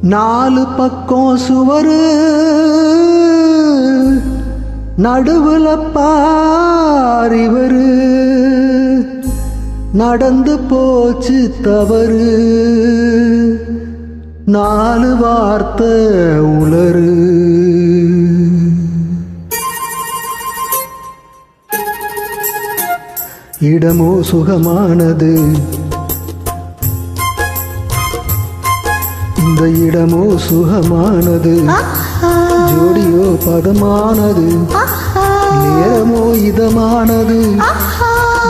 நாலு பக்கம் சுவரு நடுவுல பாரிவரு நடந்து போச்சு தவறு நாலு வார்த்தை உளறு இடமோ சுகமானது இந்த இடமோ சுகமானது ஜோடியோ பதமானது நேரமோ இதமானது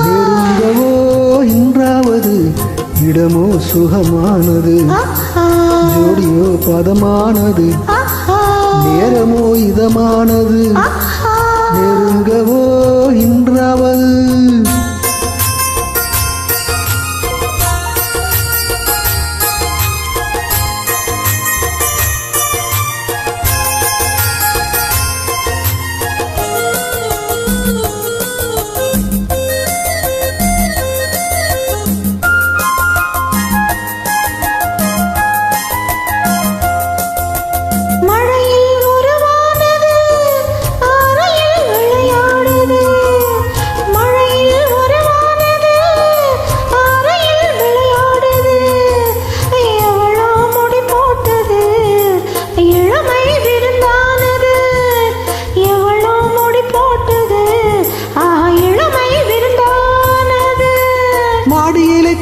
நெருங்கவோ இன்றாவது இடமோ சுகமானது ஜோடியோ பதமானது நேரமோ இதமானது நெருங்கவோ இன்றாவது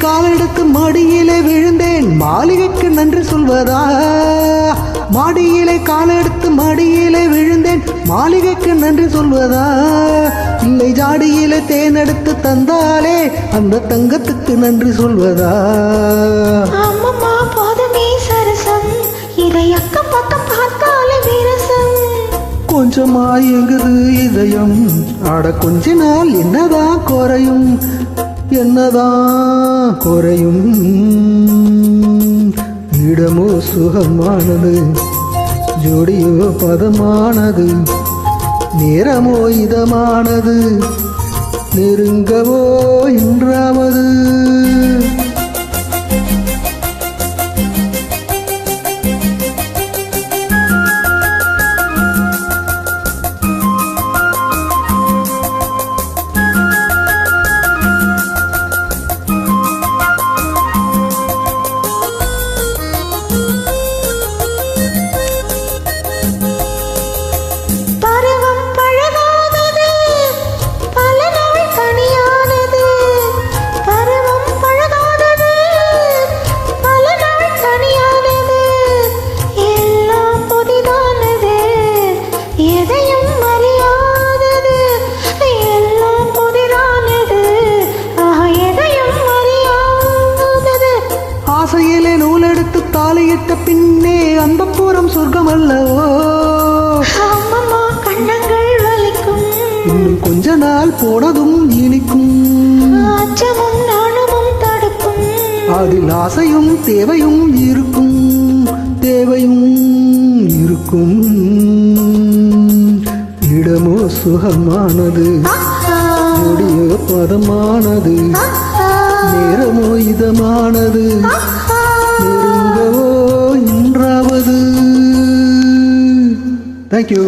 காலெடுத்து மடியிலே விழுந்தேன் மாளிகைக்கு நன்றி சொல்வதா மாடியிலே காலெடுத்து மடியிலே விழுந்தேன் மாளிகைக்கு நன்றி சொல்வதா இல்லை ஜாடியிலே தேனெடுத்து தந்தாலே அந்த தங்கத்துக்கு நன்றி சொல்வதா அம்மம்மா போதுமே சரசம் இதை அக்கம் பக்கம் பார்த்தாலே விரசம் கொஞ்சமா எங்குது இதயம் ஆட கொஞ்ச நாள் என்னதான் குறையும் என்னதான் குறையும் இடமோ சுகமானது ஜோடியோ பதமானது நேரமோ இதமானது நெருங்கவோ இன்றாவது ஆசையிலே நூலெடுத்து தாலியிட்ட பின்னே அந்த பூரம் சொர்க்கம் அல்லவோ கண்ணங்கள் வலிக்கும் இன்னும் கொஞ்ச நாள் போனதும் இனிக்கும் அச்சமும் நாணமும் தடுக்கும் அதில் ஆசையும் தேவையும் இருக்கும் தேவையும் இருக்கும் இடமோ சுகமானது ஜோடியோ பதமானது நேரமோ இதமானது நெருங்கவோ இன்றாவது. Thank you.